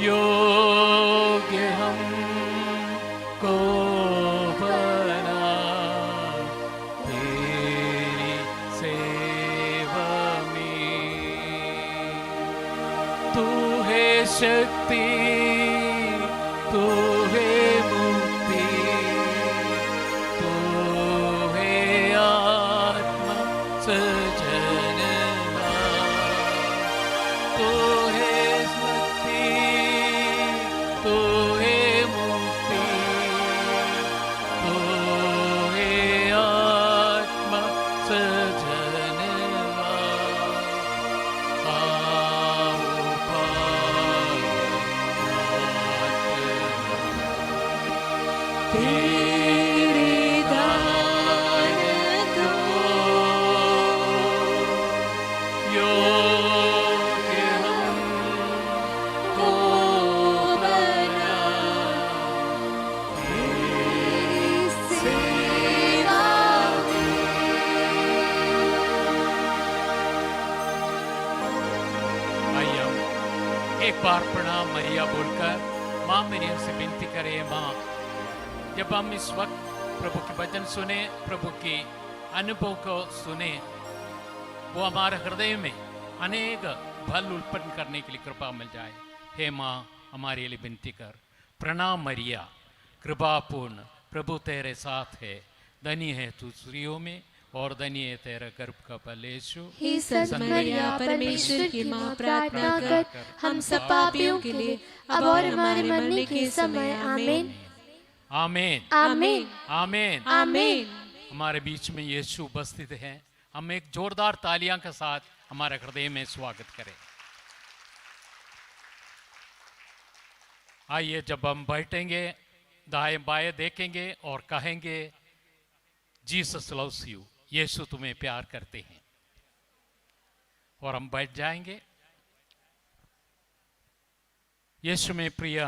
योग्य हमको बना तेरी सेवा में। तू है शक्ति, तू है मुक्ति, तू है आत्मा सजनवा, तू है शक्ति, तू है मुक्ति, तू है आत्मा सजनवा। आओ तेरे दान दो, योग्य हमको बना तेरी सेवा में। आइए एक बार प्रणाम मरिया बोलकर माँ मरियम से विनती करें। माँ, जब हम इस वक्त प्रभु के वचन सुने, प्रभु के अनुभव को सुने, वो हमारे हृदय में अनेक बल उत्पन्न करने के लिए कृपा मिल जाए। हे माँ, हमारे लिए विनती कर। प्रणाम मरिया, कृपापूर्ण, प्रभु तेरे साथ है, धन्य है तू स्त्रियों में और धन्य है तेरा गर्भ का फल यीशु। हे संत मरिया, परमेश्वर की माँ, प्रार्थना कर हम सब पापियों के लिए अब और हमारे मरने के समय। आमीन आमीन आमीन आमीन। आमीन। हमारे बीच में यीशु उपस्थित हैं। हम एक जोरदार तालियां के साथ हमारे हृदय में स्वागत करें। आइए, जब हम बैठेंगे दाएं बाएं देखेंगे और कहेंगे जीसस लव्स यू, यीशु तुम्हें प्यार करते हैं, और हम बैठ जाएंगे। यीशु में प्रिय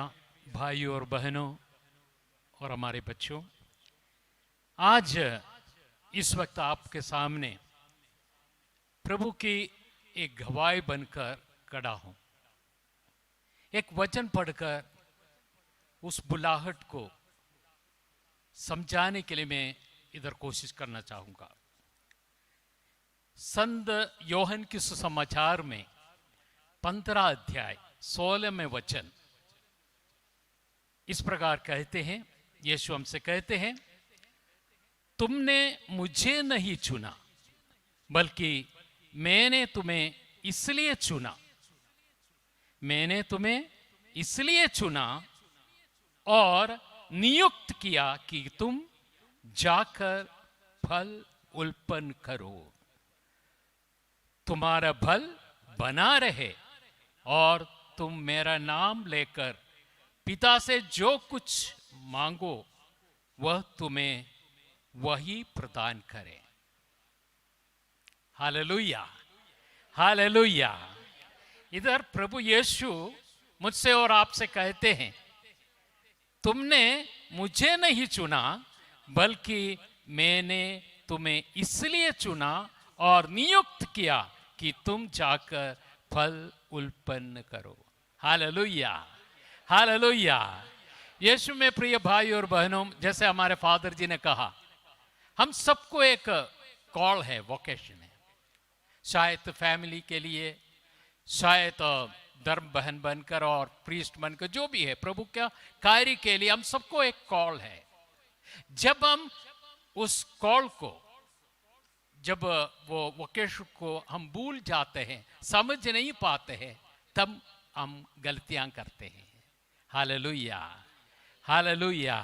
भाइयों और बहनों और हमारे बच्चों, आज इस वक्त आपके सामने प्रभु की एक गवाही बनकर खड़ा हूं। एक वचन पढ़कर उस बुलाहट को समझाने के लिए मैं इधर कोशिश करना चाहूंगा। संत योहन के सुसमाचार में 15 अध्याय 16 में वचन इस प्रकार कहते हैं। यीशु हमसे कहते हैं, तुमने मुझे नहीं चुना बल्कि मैंने तुम्हें इसलिए चुना, मैंने तुम्हें इसलिए चुना और नियुक्त किया कि तुम जाकर फल उत्पन्न करो, तुम्हारा फल बना रहे और तुम मेरा नाम लेकर पिता से जो कुछ मांगो वह तुम्हें वही प्रदान करे। Hallelujah hallelujah. इधर प्रभु यीशु मुझसे और आपसे कहते हैं, तुमने मुझे नहीं चुना बल्कि मैंने तुम्हें इसलिए चुना और नियुक्त किया कि तुम जाकर फल उत्पन्न करो। Hallelujah hallelujah. यीशु में प्रिय भाई और बहनों, जैसे हमारे फादर जी ने कहा, हम सबको एक कॉल है, वोकेशन है। शायद फैमिली के लिए, शायद धर्म बहन बनकर और प्रीस्ट बनकर, जो भी है प्रभु का कार्य के लिए हम सबको एक कॉल है। जब हम उस कॉल को, जब वो वोकेशन को हम भूल जाते हैं, समझ नहीं पाते हैं, तब हम गलतियां करते हैं। Hallelujah hallelujah.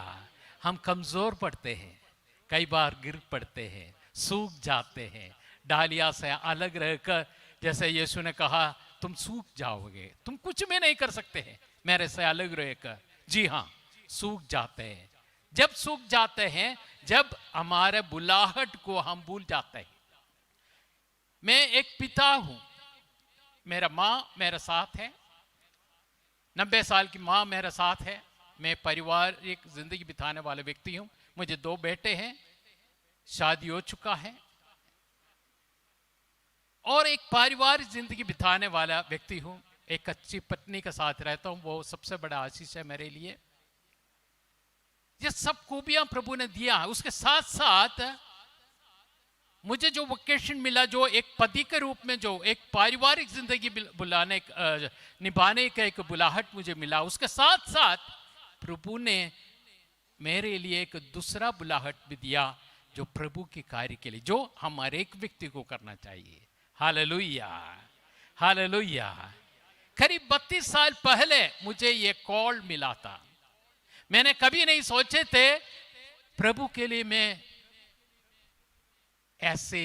हम कमजोर पड़ते हैं, कई बार गिर पड़ते हैं, सूख जाते हैं, डालिया से अलग रहकर, जैसे यीशु ने कहा, तुम सूख जाओगे, तुम कुछ भी नहीं कर सकते हैं मेरे से अलग रहकर। जी हाँ, सूख जाते हैं। जब सूख जाते हैं, जब हमारे बुलाहट को हम भूल जाते हैं। मैं एक पिता हूं, मेरा माँ मेरे साथ है, 90 साल की माँ मेरे साथ है। मैं पारिवारिक जिंदगी बिताने वाले व्यक्ति हूं। मुझे 2 बेटे हैं, शादी हो चुका है, और एक पारिवारिक जिंदगी बिताने वाला व्यक्ति हूं। एक अच्छी पत्नी के साथ रहता हूं, वो सबसे बड़ा आशीष है मेरे लिए। ये सब खूबियां प्रभु ने दिया है। उसके साथ साथ मुझे जो वोकेशन मिला, जो एक पति के रूप में जो एक पारिवारिक जिंदगी निभाने का एक बुलाहट मुझे मिला, उसके साथ साथ प्रभु ने मेरे लिए एक दूसरा बुलाहट भी दिया, जो प्रभु के कार्य के लिए, जो हम हर एक व्यक्ति को करना चाहिए। Hallelujah, hallelujah. करीब 32 साल पहले मुझे ये कॉल मिला था। मैंने कभी नहीं सोचे थे प्रभु के लिए मैं ऐसे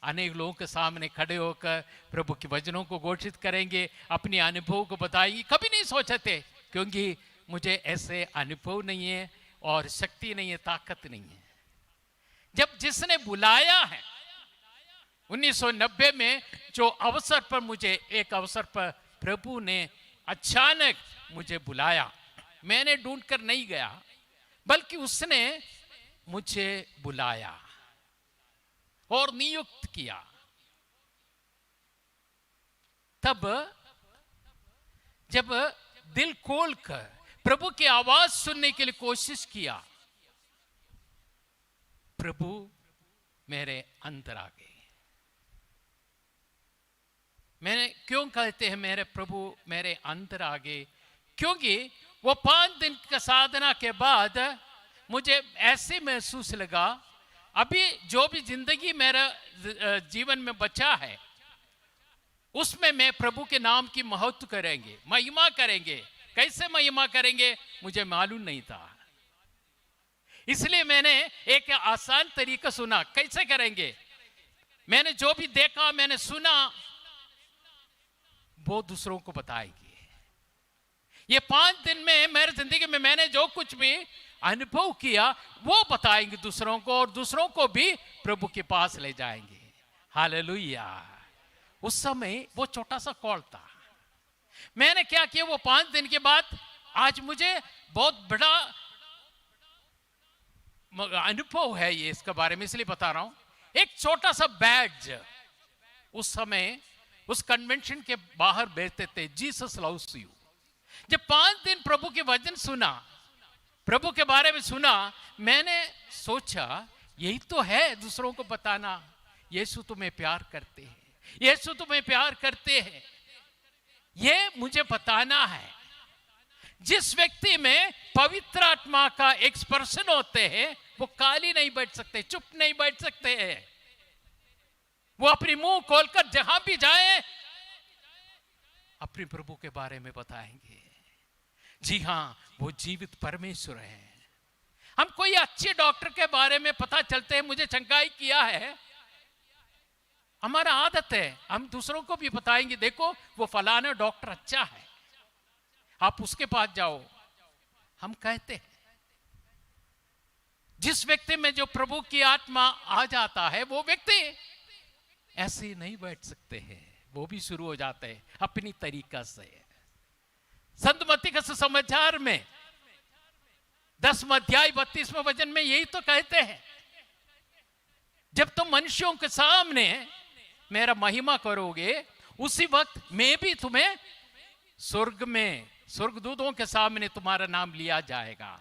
अनेक लोगों के सामने खड़े होकर प्रभु के वचनों को घोषित करेंगे, अपने अनुभव को बताएंगे। कभी नहीं सोचे थे, क्योंकि मुझे ऐसे अनुभव नहीं है और शक्ति नहीं है, ताकत नहीं है। जब जिसने बुलाया है 1990 में, जो अवसर पर मुझे एक अवसर पर प्रभु ने अचानक मुझे बुलाया, मैंने ढूंढ कर नहीं गया, बल्कि उसने मुझे बुलाया और नियुक्त किया। तब जब दिल खोलकर प्रभु की आवाज सुनने के लिए कोशिश किया, प्रभु मेरे अंदर आ गए। मैंने क्यों कहते हैं मेरे प्रभु मेरे अंदर आ गए? क्योंकि वो 5 दिन का साधना के बाद मुझे ऐसे महसूस लगा, अभी जो भी जिंदगी मेरा जीवन में बचा है, उसमें मैं प्रभु के नाम की महत्व करेंगे, महिमा करेंगे। कैसे महिमा करेंगे मुझे मालूम नहीं था, इसलिए मैंने एक आसान तरीका सुना। कैसे करेंगे? मैंने जो भी देखा, मैंने सुना, वो दूसरों को बताएंगे। ये 5 दिन में मेरी जिंदगी में मैंने जो कुछ भी अनुभव किया, वो बताएंगे दूसरों को, और दूसरों को भी प्रभु के पास ले जाएंगे। हालेलुया। उस समय वो छोटा सा कॉल था। मैंने क्या किया, वो 5 दिन के बाद आज मुझे बहुत बड़ा अनुभव है ये इसके बारे में, इसलिए बता रहा हूं। एक छोटा सा बैज उस समय उस कन्वेंशन के बाहर बेचते थे, जीसस लव्स यू। जब 5 दिन प्रभु के वचन सुना, प्रभु के बारे में सुना, मैंने सोचा यही तो है दूसरों को बताना, यीशु तुम्हें प्यार करते हैं, यीशु तुम्हें प्यार करते हैं, ये मुझे बताना है। जिस व्यक्ति में पवित्र आत्मा का एक्सप्रेशन होते हैं, वो काली नहीं बैठ सकते, चुप नहीं बैठ सकते हैं। वो अपनी मुंह खोलकर जहां भी जाए अपने प्रभु के बारे में बताएंगे। जी हां, वो जीवित परमेश्वर है। हम कोई अच्छे डॉक्टर के बारे में पता चलते हैं, मुझे शंकाई किया है, हमारा आदत है हम दूसरों को भी बताएंगे, देखो वो फलाना डॉक्टर अच्छा है, आप उसके पास जाओ। हम कहते हैं जिस व्यक्ति में जो प्रभु की आत्मा आ जाता है, वो व्यक्ति ऐसे नहीं बैठ सकते हैं, वो भी शुरू हो जाते हैं अपनी तरीका से। संत मत्ती के समाचार में 10वां अध्याय 32वें वचन में यही तो कहते हैं, जब तुम मनुष्यों के सामने मेरा महिमा करोगे, उसी वक्त मैं भी तुम्हें स्वर्ग में स्वर्गदूतों के सामने तुम्हारा नाम लिया जाएगा।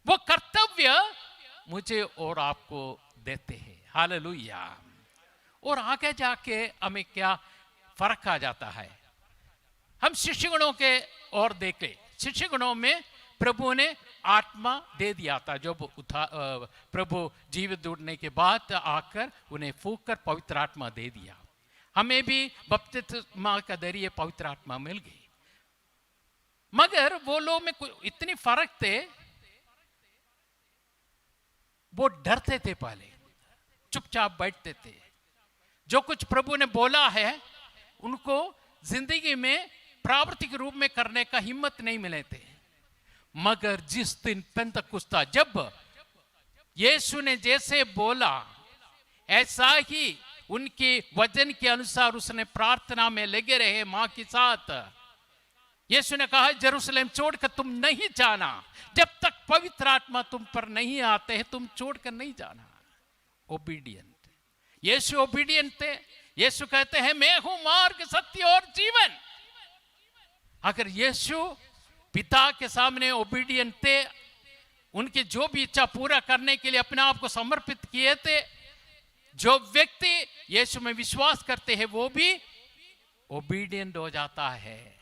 वो कर्तव्य मुझे और आपको देते हैं। हालेलुया। और आगे जाके हमें क्या फर्क आ जाता है, हम शिष्यगणों के और देखे। शिष्यगणों में प्रभु ने आत्मा दे दिया था, जब प्रभु जीवित उठने के बाद आकर उन्हें फूंक कर पवित्र आत्मा दे दिया। हमें भी बपतिस्मा का जरिए पवित्र आत्मा मिल गई। मगर वो लोग में इतनी फर्क थे, वो डरते थे, पहले चुपचाप बैठते थे। जो कुछ प्रभु ने बोला है उनको जिंदगी में प्रावर्तिक रूप में करने का हिम्मत नहीं मिले थे। मगर जिस दिन पेंतकुस्ता, जब यीशु ने जैसे बोला ऐसा ही उनके वचन के अनुसार उसने प्रार्थना में लगे रहे मां के साथ। यीशु ने कहा जेरूशलेम छोड़कर तुम नहीं जाना, जब तक पवित्र आत्मा तुम पर नहीं आते हैं, तुम छोड़कर नहीं जाना। ओबीडियंट, यीशु ओबीडियंट थे। यीशु कहते हैं मैं हूं मार्ग, सत्य और जीवन। अगर यीशु पिता के सामने ओबीडियंट थे, उनकी जो भी इच्छा पूरा करने के लिए अपने आप को समर्पित किए थे, जो व्यक्ति यीशु में विश्वास करते हैं वो भी ओबीडियंट हो जाता है।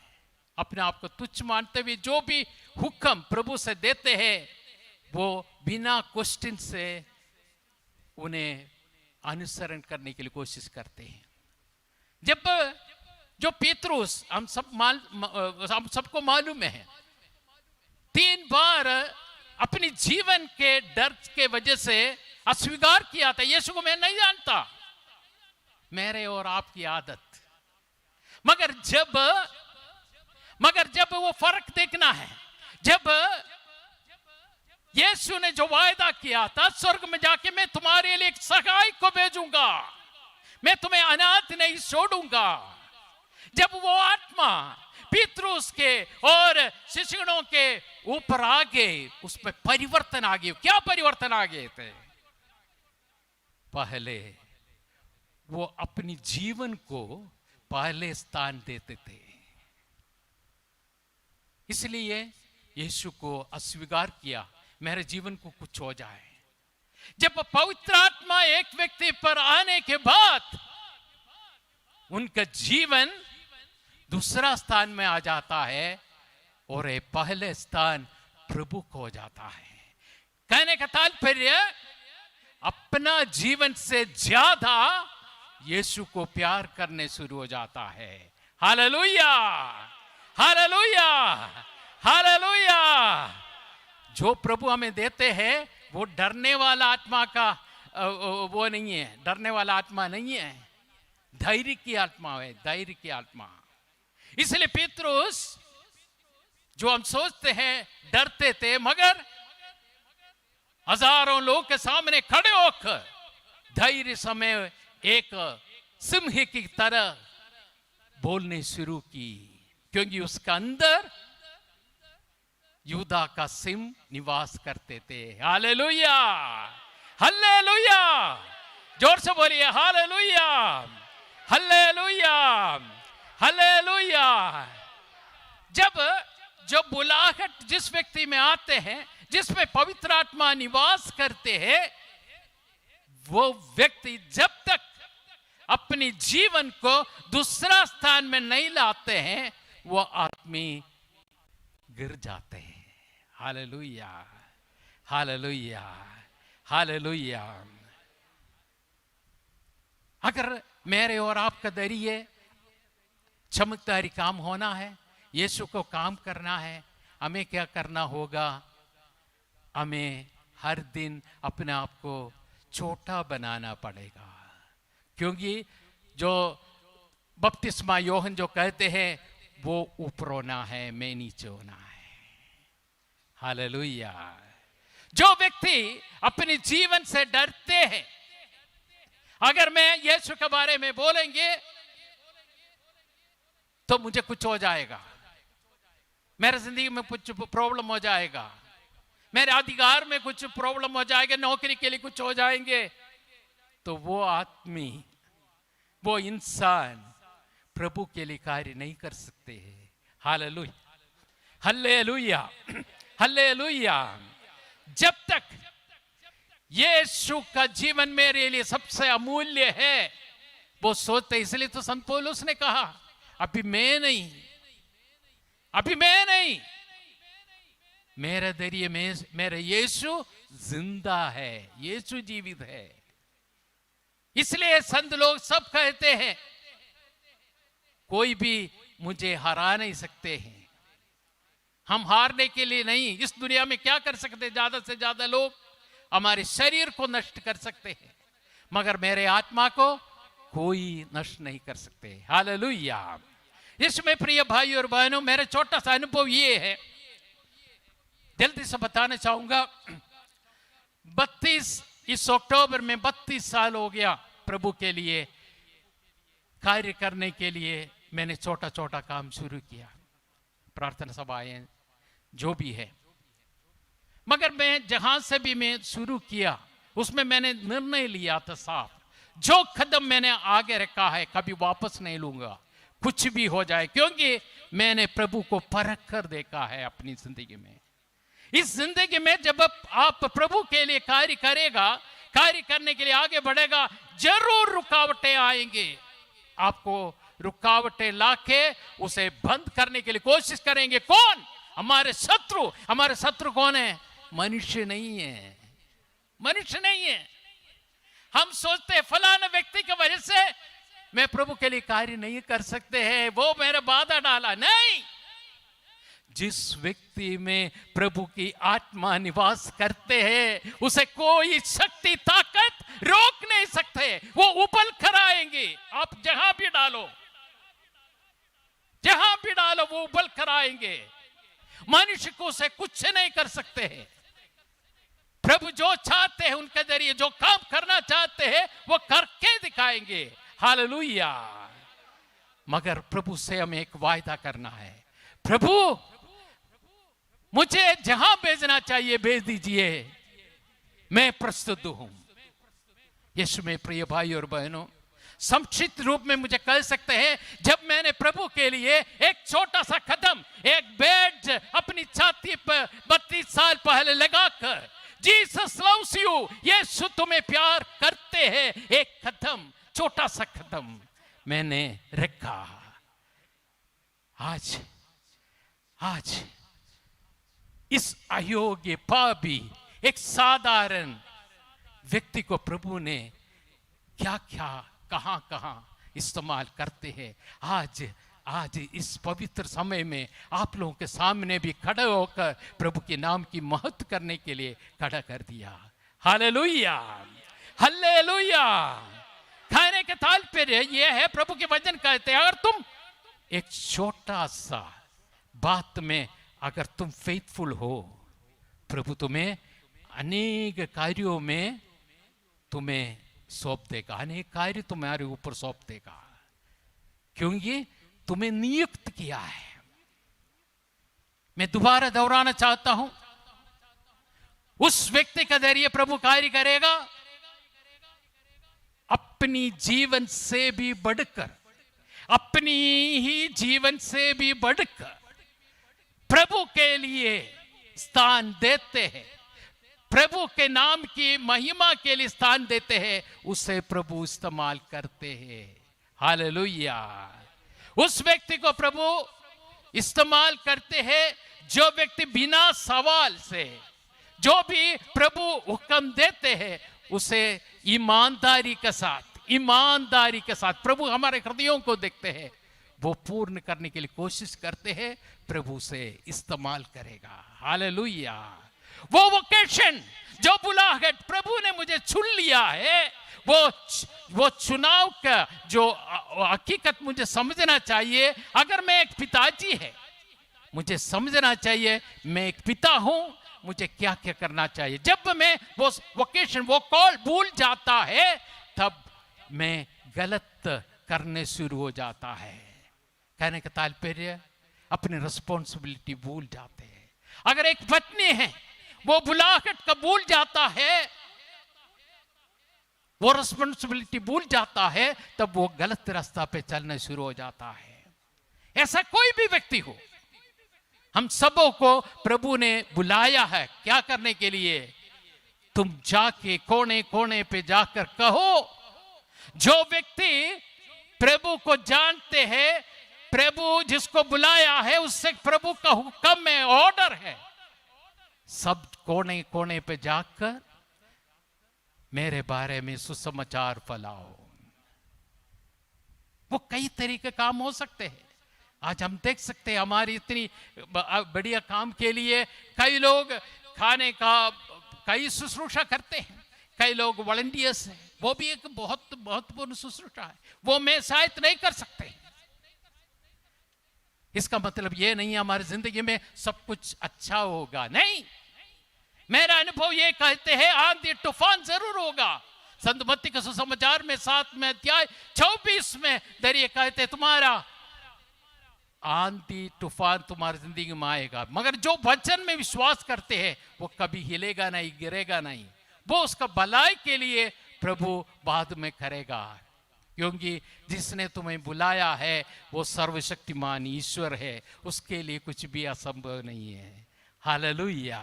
अपने आप को तुच्छ मानते हुए जो भी हुक्म प्रभु से देते हैं वो बिना क्वेश्चन से उन्हें अनुसरण करने के लिए कोशिश करते हैं। जब जो पेत्रुस हम सबको मालूम है, 3 बार अपनी जीवन के डर के वजह से अस्वीकार किया था, यीशु को मैं नहीं जानता, मेरे और आपकी आदत। मगर जब वो फर्क देखना है, जब यीशु ने जो वायदा किया था स्वर्ग में जाके मैं तुम्हारे लिए एक सहायक को भेजूंगा, मैं तुम्हें अनाथ नहीं छोड़ूंगा, जब वो आत्मा पीतरुस के और शिष्यों के ऊपर आ गए, उसमें परिवर्तन आ गए। क्या परिवर्तन आ गए थे? पहले वो अपनी जीवन को पहले स्थान देते थे, इसलिए यीशु को अस्वीकार किया, मेरे जीवन को कुछ हो जाए। जब पवित्र आत्मा एक व्यक्ति पर आने के बाद उनका जीवन दूसरा स्थान में आ जाता है और ये पहले स्थान प्रभु को हो जाता है। कहने का तात्पर्य अपना जीवन से ज्यादा यीशु को प्यार करने शुरू हो जाता है। Hallelujah, hallelujah, hallelujah. जो प्रभु हमें देते हैं वो डरने वाला आत्मा का वो नहीं है, डरने वाला आत्मा नहीं है, धैर्य की आत्मा है, धैर्य की आत्मा। इसलिए पीतरुस, जो हम सोचते हैं डरते थे, मगर हजारों लोग के सामने खड़े होकर धैर्य समय एक सिंह की तरह बोलने शुरू की, क्योंकि उसका अंदर यूदा का सिंह निवास करते थे। हालेलुया, हालेलुया, जोर से बोलिए हालेलुया, हालेलुया, हालेलुया। जब बुलाहट जिस व्यक्ति में आते हैं, जिसमें पवित्र आत्मा निवास करते हैं, वो व्यक्ति जब तक अपनी जीवन को दूसरा स्थान में नहीं लाते हैं वो आदमी गिर जाते हैं। Hallelujah, hallelujah, hallelujah. अगर मेरे और आपका जरिए चमत्कारी काम होना है, यीशु को काम करना है, हमें क्या करना होगा? हमें हर दिन अपने आप को छोटा बनाना पड़ेगा, क्योंकि जो बपतिस्मा यूहन्ना जो कहते हैं वो ऊपर होना है, मैं नीचे होना है। हालेलुया। जो व्यक्ति अपने जीवन से डरते हैं, अगर मैं यीशु के बारे में बोलेंगे तो मुझे कुछ हो जाएगा, मेरे जिंदगी में कुछ प्रॉब्लम हो जाएगा, मेरे अधिकार में कुछ प्रॉब्लम हो जाएगा, नौकरी के लिए कुछ हो जाएंगे, तो वो आदमी, वो इंसान प्रभु के लिए कार्य नहीं कर सकते हैं। Hallelujah, hallelujah, hallelujah. जब तक यीशु का जीवन मेरे लिए सबसे अमूल्य है, वो सोचते, इसलिए तो संत पौलुस ने कहा अभी मैं नहीं, अभी मैं नहीं, मेरे जरिए मेरे यीशु जिंदा है, यीशु जीवित है। इसलिए संत लोग सब कहते हैं कोई भी मुझे हरा नहीं सकते हैं। हम हारने के लिए नहीं, इस दुनिया में क्या कर सकते? ज्यादा से ज्यादा लोग हमारे शरीर को नष्ट कर सकते हैं, मगर मेरे आत्मा को कोई नष्ट नहीं कर सकते। हालेलुया। इसमें प्रिय भाई और बहनों, मेरा छोटा सा अनुभव ये है, जल्दी से बताना चाहूंगा। 32 इस अक्टूबर में 32 साल हो गया प्रभु के लिए कार्य करने के लिए। मैंने छोटा छोटा काम शुरू किया, प्रार्थना सभाएं जो भी है, मगर मैं जहां से भी मैं शुरू किया उसमें मैंने निर्णय लिया था साफ, जो कदम मैंने आगे रखा है कभी वापस नहीं लूंगा, कुछ भी हो जाए, क्योंकि मैंने प्रभु को परख कर देखा है अपनी जिंदगी में। इस जिंदगी में जब आप प्रभु के लिए कार्य करेगा, कार्य करने के लिए आगे बढ़ेगा, जरूर रुकावटें आएंगे। आपको रुकावटें लाके उसे बंद करने के लिए कोशिश करेंगे। कौन? हमारे शत्रु। हमारे शत्रु कौन है? मनुष्य नहीं है, मनुष्य नहीं है। हम सोचते हैं फलाना व्यक्ति की वजह से मैं प्रभु के लिए कार्य नहीं कर सकते हैं, वो मेरे बाधा डाला। नहीं, जिस व्यक्ति में प्रभु की आत्मा निवास करते हैं उसे कोई शक्ति ताकत रोक नहीं सकते। वो उबल कर आएंगे। आप जहां भी डालो, जहां भी डालो, वो उबल कर आएंगे। मनुष्य को उसे कुछ नहीं कर सकते हैं। प्रभु जो चाहते हैं उनके जरिए जो काम करना चाहते हैं वो करके दिखाएंगे। हालेलुया। मगर प्रभु से हमें एक वायदा करना है, प्रभु मुझे जहां भेजना चाहिए भेज दीजिए, मैं प्रस्तुत हूं। यीशु में प्रिय भाई और बहनों, संक्षिप्त रूप में मुझे कह सकते हैं, जब मैंने प्रभु के लिए एक छोटा सा कदम, एक बेड अपनी छाती पर 32 साल पहले लगाकर, जीसस लव्स यू, यीशु तुम्हें प्यार करते हैं, एक कदम, छोटा सा कदम मैंने रखा। आज इस अयोग्य पापी एक साधारण व्यक्ति को प्रभु ने क्या क्या कहां कहां इस्तेमाल करते हैं। आज इस पवित्र समय में आप लोगों के सामने भी खड़े होकर प्रभु के नाम की महत्व करने के लिए खड़ा कर दिया। Hallelujah, hallelujah. कहने के तात्पर्य यह है, प्रभु के वचन कहते हैं, अगर तुम एक छोटा सा बात में अगर तुम फेथफुल हो, प्रभु तुम्हें अनेक कार्यों में तुम्हें सौंप देगा, अनेक कार्य तुम्हारे ऊपर सौंप देगा, क्योंकि तुम्हें नियुक्त किया है। मैं दोबारा दोहराना चाहता हूं, उस व्यक्ति का जरिए प्रभु कार्य करेगा अपनी जीवन से भी बढ़कर, अपनी ही जीवन से भी बढ़कर प्रभु के लिए स्थान देते हैं, प्रभु के नाम की महिमा के लिए स्थान देते हैं, उसे प्रभु इस्तेमाल करते हैं। हालेलुया। उस व्यक्ति को प्रभु इस्तेमाल करते हैं जो व्यक्ति बिना सवाल से जो भी प्रभु हुक्म देते हैं उसे ईमानदारी के साथ प्रभु हमारे हृदयों को देखते हैं, वो पूर्ण करने के लिए कोशिश करते हैं, प्रभु से इस्तेमाल करेगा। हालेलुया। वो वोकेशन, जो बुलाहट प्रभु ने मुझे चुन लिया है, वो चुनाव का जो हकीकत मुझे समझना चाहिए। अगर मैं एक पिताजी है, मुझे समझना चाहिए मैं एक पिता हूं, मुझे क्या क्या करना चाहिए। जब मैं वो वोकेशन, वो कॉल भूल जाता है, तब मैं गलत करने शुरू हो जाता है। कहने का तात्पर्य, अपनी रिस्पॉन्सिबिलिटी भूल जाते हैं। अगर एक पत्नी है, वो बुलाहट का भूल जाता है, वो रिस्पॉन्सिबिलिटी भूल जाता है, तब वो गलत रास्ता पे चलना शुरू हो जाता है। ऐसा कोई भी व्यक्ति हो, हम सबों को प्रभु ने बुलाया है क्या करने के लिए? तुम जाके कोने कोने पे जाकर कहो। जो व्यक्ति प्रभु को जानते हैं, प्रभु जिसको बुलाया है, उससे प्रभु का हुक्म है, ऑर्डर है, सब कोने कोने पे जाकर मेरे बारे में सुसमाचार फैलाओ। वो कई तरीके काम हो सकते हैं। आज हम देख सकते हैं हमारी इतनी बढ़िया काम के लिए कई लोग खाने का कई शुश्रूषा करते हैं, कई लोग वॉलंटियर्स हैं, वो भी एक बहुत महत्वपूर्ण शुश्रूषा है, वो मैं शायद नहीं कर सकते। इसका मतलब ये नहीं है हमारी जिंदगी में सब कुछ अच्छा होगा, नहीं। मेरा अनुभव ये कहते हैं आंधी तूफान जरूर होगा। संत मत्ती के सुसमाचार में 7वें अध्याय 24 में दरिए कहते तुम्हारा आंधी तूफान तुम्हारी जिंदगी में आएगा, मगर जो वचन में विश्वास करते हैं वो कभी हिलेगा नहीं, गिरेगा नहीं। वो उसका भलाई के लिए प्रभु बाद में करेगा। क्योंकि जिसने तुम्हें बुलाया है वो सर्वशक्तिमान ईश्वर है, उसके लिए कुछ भी असंभव नहीं है। Hallelujah,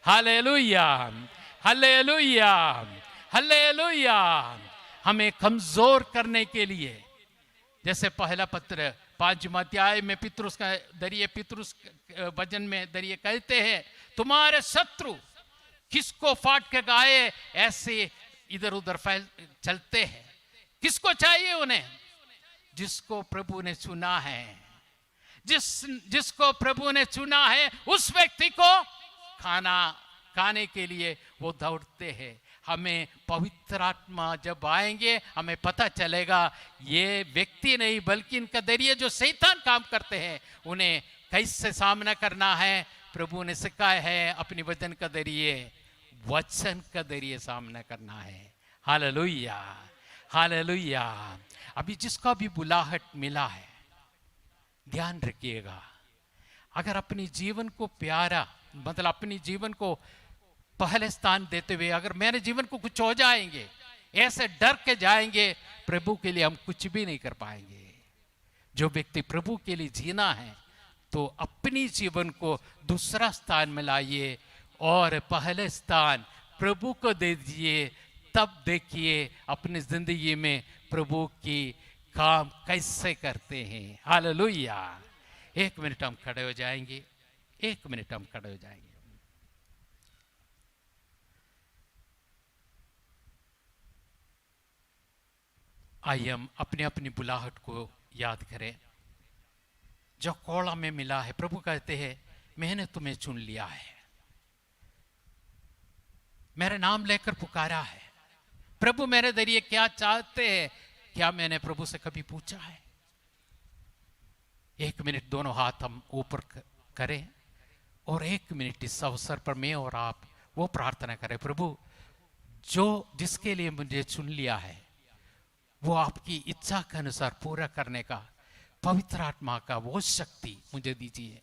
hallelujah, hallelujah, hallelujah. हमें कमजोर करने के लिए, जैसे पहला पत्र 5वां अध्याय में पितरुस का दरिये, पितरुस वचन में दरिये कहते हैं, तुम्हारे शत्रु किसको फाड़ के गाए ऐसे इधर उधर फैल चलते हैं। किसको चाहिए उन्हें? जिसको प्रभु ने चुना है। जिसको प्रभु ने चुना है उस व्यक्ति को खाने के लिए वो दौड़ते हैं। हमें पवित्र आत्मा जब आएंगे हमें पता चलेगा ये व्यक्ति नहीं बल्कि इनका दरिये जो शैतान काम करते हैं उन्हें कैसे सामना करना है। प्रभु ने सिखाया है अपनी वचन का दरिये, वचन का दरिये सामना करना है। Hallelujah, hallelujah. अभी जिसका भी बुलाहट मिला है, ध्यान रखिएगा, अगर अपने जीवन को प्यारा, मतलब अपने जीवन को पहले स्थान देते हुए अगर मेरे जीवन को कुछ हो जाएंगे, ऐसे डर के जाएंगे, प्रभु के लिए हम कुछ भी नहीं कर पाएंगे। जो व्यक्ति प्रभु के लिए जीना है तो अपनी जीवन को दूसरा स्थान में लाइए और पहले स्थान प्रभु को दे दीजिए। तब देखिए अपनी जिंदगी में प्रभु की काम कैसे करते हैं। हालेलुया। 1 मिनट हम खड़े हो जाएंगे, 1 मिनट हम खड़े हो जाएंगे। आइए हम अपनी अपनी बुलाहट को याद करें। जो कोड़ा में मिला है, प्रभु कहते हैं मैंने तुम्हें चुन लिया है, मेरे नाम लेकर पुकारा है। प्रभु मेरे जरिए क्या चाहते हैं? क्या मैंने प्रभु से कभी पूछा है? 1 मिनट दोनों हाथ हम ऊपर करें और 1 मिनट इस अवसर पर मैं और आप वो प्रार्थना करें, प्रभु जो जिसके लिए मुझे चुन लिया है वो आपकी इच्छा के अनुसार पूरा करने का पवित्र आत्मा का वो शक्ति मुझे दीजिए।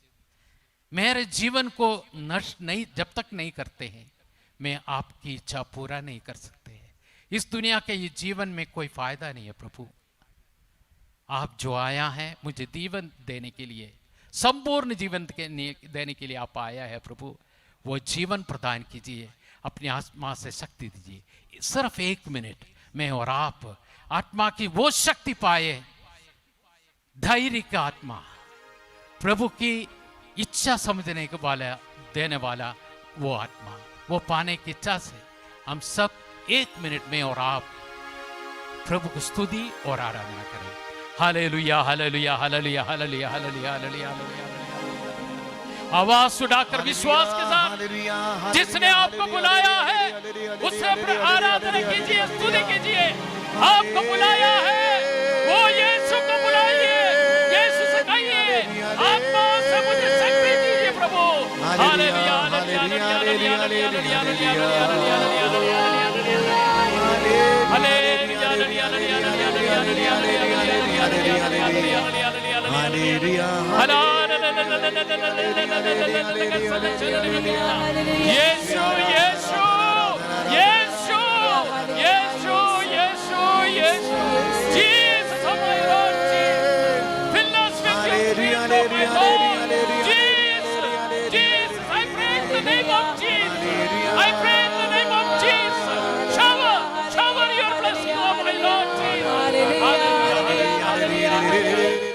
मेरे जीवन को नष्ट नहीं जब तक नहीं करते हैं मैं आपकी इच्छा पूरा नहीं कर सकते हैं। इस दुनिया के ये जीवन में कोई फायदा नहीं है। प्रभु आप जो आया है मुझे जीवन देने के लिए, संपूर्ण जीवन देने के लिए आप आया है प्रभु, वो जीवन प्रदान कीजिए, अपनी आत्मा से शक्ति दीजिए। सिर्फ 1 मिनट मैं और आप आत्मा की वो शक्ति पाए, धैर्य का आत्मा, प्रभु की इच्छा समझने के वाला देने वाला वो आत्मा, वो पाने की इच्छा से हम सब 1 मिनट में और आप प्रभु को स्तुति और आराधना करें। Hallelujah, hallelujah, hallelujah, hallelujah, hallelujah, hallelujah, hallelujah. आवाज उठाकर विश्वास के साथ जिसने आपको बुलाया है उससे आराधना कीजिए, स्तुति कीजिए। आपको बुलाया है वो यीशु को बुलाइए, यीशु से कहिए आत्मा से मुझे शक्ति दीजिए प्रभु। Hallelujah, hallelujah, hallelujah, hallelujah, hallelujah, यीशु, यीशु, यीशु, यीशु, यीशु, यीशु, Jesus, oh my Lord, Jesus, fill us with your spirit, oh my Lord, Jesus, Jesus, I pray in the name of Jesus, I pray in the name of Jesus, shower your blessing, oh my Lord, Jesus, hallelujah, hallelujah, hallelujah.